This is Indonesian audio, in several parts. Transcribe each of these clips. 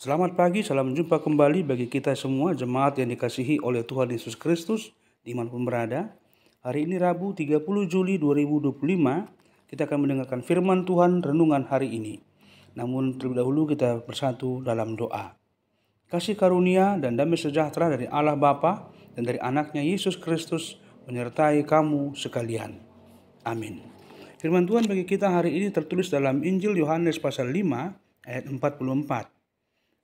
Selamat pagi, salam jumpa kembali bagi kita semua jemaat yang dikasihi oleh Tuhan Yesus Kristus dimanapun berada. Hari ini Rabu 30 Juli 2025, kita akan mendengarkan firman Tuhan renungan hari ini. Namun terlebih dahulu kita bersatu dalam doa. Kasih karunia dan damai sejahtera dari Allah Bapa dan dari anaknya Yesus Kristus menyertai kamu sekalian. Amin. Firman Tuhan bagi kita hari ini tertulis dalam Injil Yohanes pasal 5 ayat 44.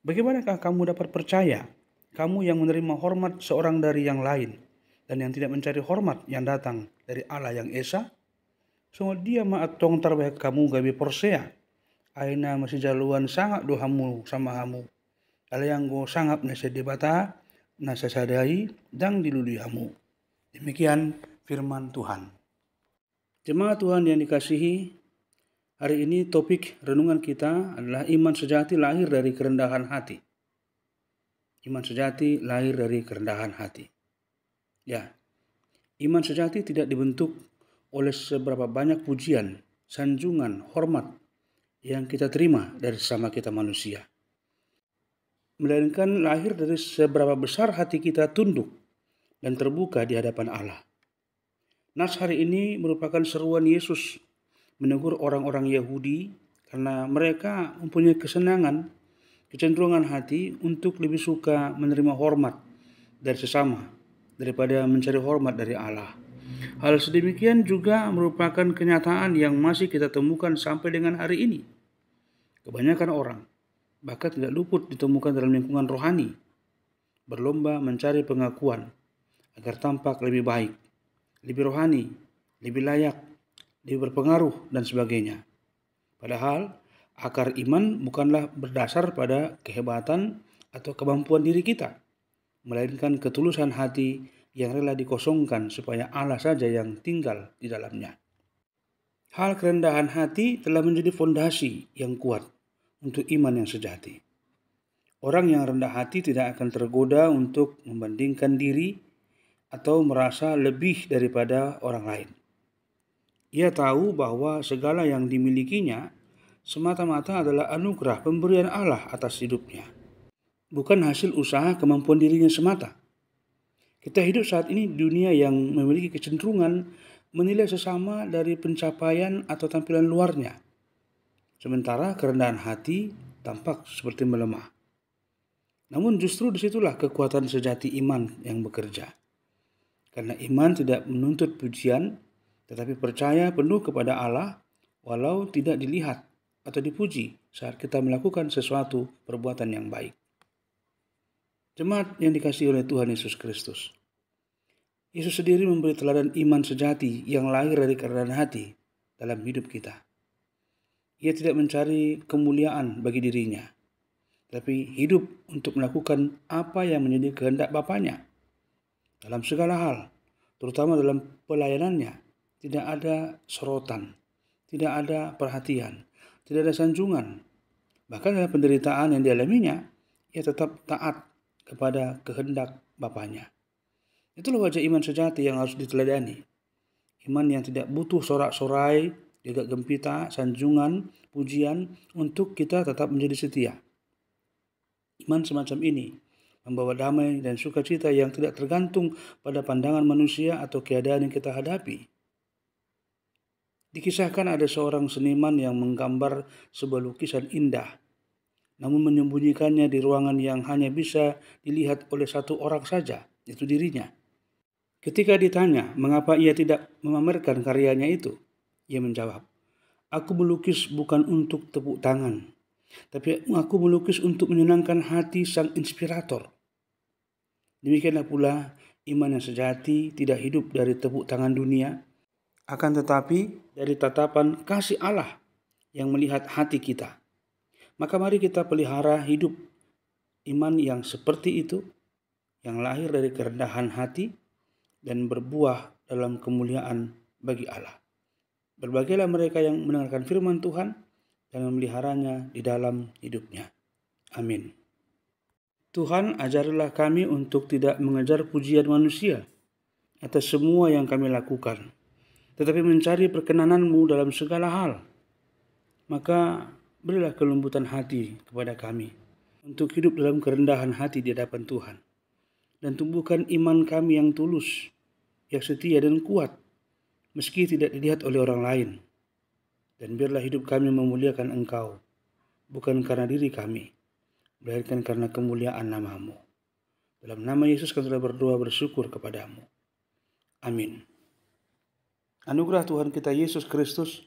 Bagaimanakah kamu dapat percaya, kamu yang menerima hormat seorang dari yang lain, dan yang tidak mencari hormat yang datang dari Allah yang Esa? Sungguh dia maatong terbaik kamu gabi porsea, aina masih jaluan sangat dohamu sama hamu, yang go sangap nasa debata, nasa sadai, dan dilului hamu. Demikian firman Tuhan. Jemaat Tuhan yang dikasihi, hari ini topik renungan kita adalah iman sejati lahir dari kerendahan hati. Iman sejati lahir dari kerendahan hati. Ya, iman sejati tidak dibentuk oleh seberapa banyak pujian, sanjungan, hormat yang kita terima dari sesama kita manusia. Melainkan lahir dari seberapa besar hati kita tunduk dan terbuka di hadapan Allah. Nas hari ini merupakan seruan Yesus menegur orang-orang Yahudi karena mereka mempunyai kecenderungan hati untuk lebih suka menerima hormat dari sesama daripada mencari hormat dari Allah. Hal sedemikian juga merupakan kenyataan yang masih kita temukan sampai dengan hari ini. Kebanyakan orang bahkan tidak luput ditemukan dalam lingkungan rohani, berlomba mencari pengakuan agar tampak lebih baik, lebih rohani, lebih layak, lebih berpengaruh, dan sebagainya. Padahal akar iman bukanlah berdasar pada kehebatan atau kemampuan diri kita, melainkan ketulusan hati yang rela dikosongkan supaya Allah saja yang tinggal di dalamnya. Hal kerendahan hati telah menjadi fondasi yang kuat untuk iman yang sejati. Orang yang rendah hati tidak akan tergoda untuk membandingkan diri atau merasa lebih daripada orang lain. Ia tahu bahwa segala yang dimilikinya semata-mata adalah anugerah pemberian Allah atas hidupnya, bukan hasil usaha kemampuan dirinya semata. Kita hidup saat ini di dunia yang memiliki kecenderungan menilai sesama dari pencapaian atau tampilan luarnya, sementara kerendahan hati tampak seperti melemah. Namun justru disitulah kekuatan sejati iman yang bekerja. Karena iman tidak menuntut pujian, tetapi percaya penuh kepada Allah walau tidak dilihat atau dipuji saat kita melakukan sesuatu perbuatan yang baik. Jemaat yang dikasihi oleh Tuhan Yesus Kristus, Yesus sendiri memberi teladan iman sejati yang lahir dari kerendahan hati dalam hidup kita. Ia tidak mencari kemuliaan bagi dirinya, tapi hidup untuk melakukan apa yang menjadi kehendak Bapanya. Dalam segala hal, terutama dalam pelayanannya, tidak ada sorotan, tidak ada perhatian, tidak ada sanjungan. Bahkan dalam penderitaan yang dialaminya, ia tetap taat kepada kehendak Bapanya. Itulah wajah iman sejati yang harus diteladani. Iman yang tidak butuh sorak-sorai, gegak gempita, sanjungan, pujian untuk kita tetap menjadi setia. Iman semacam ini membawa damai dan sukacita yang tidak tergantung pada pandangan manusia atau keadaan yang kita hadapi. Dikisahkan ada seorang seniman yang menggambar sebuah lukisan indah, namun menyembunyikannya di ruangan yang hanya bisa dilihat oleh satu orang saja, yaitu dirinya. Ketika ditanya mengapa ia tidak memamerkan karyanya itu, ia menjawab, "Aku melukis bukan untuk tepuk tangan, tapi aku melukis untuk menyenangkan hati sang inspirator." Demikianlah pula iman yang sejati tidak hidup dari tepuk tangan dunia, akan tetapi dari tatapan kasih Allah yang melihat hati kita. Maka mari kita pelihara hidup iman yang seperti itu, yang lahir dari kerendahan hati dan berbuah dalam kemuliaan bagi Allah. Berbahagialah mereka yang mendengarkan firman Tuhan dan memeliharanya di dalam hidupnya. Amin. Tuhan, ajarilah kami untuk tidak mengejar pujian manusia atas semua yang kami lakukan, tetapi mencari perkenan-Mu dalam segala hal. Maka berilah kelembutan hati kepada kami untuk hidup dalam kerendahan hati di hadapan Tuhan. Dan tumbuhkan iman kami yang tulus, yang setia dan kuat, meski tidak dilihat oleh orang lain. Dan biarlah hidup kami memuliakan Engkau, bukan karena diri kami, melainkan karena kemuliaan nama-Mu. Dalam nama Yesus kami telah berdoa bersyukur kepadamu. Amin. Anugerah Tuhan kita Yesus Kristus,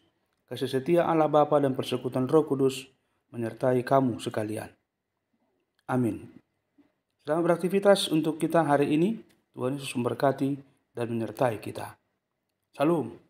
kasih setia Allah Bapa dan persekutuan Roh Kudus menyertai kamu sekalian. Amin. Selamat beraktivitas untuk kita hari ini. Tuhan Yesus memberkati dan menyertai kita. Salam.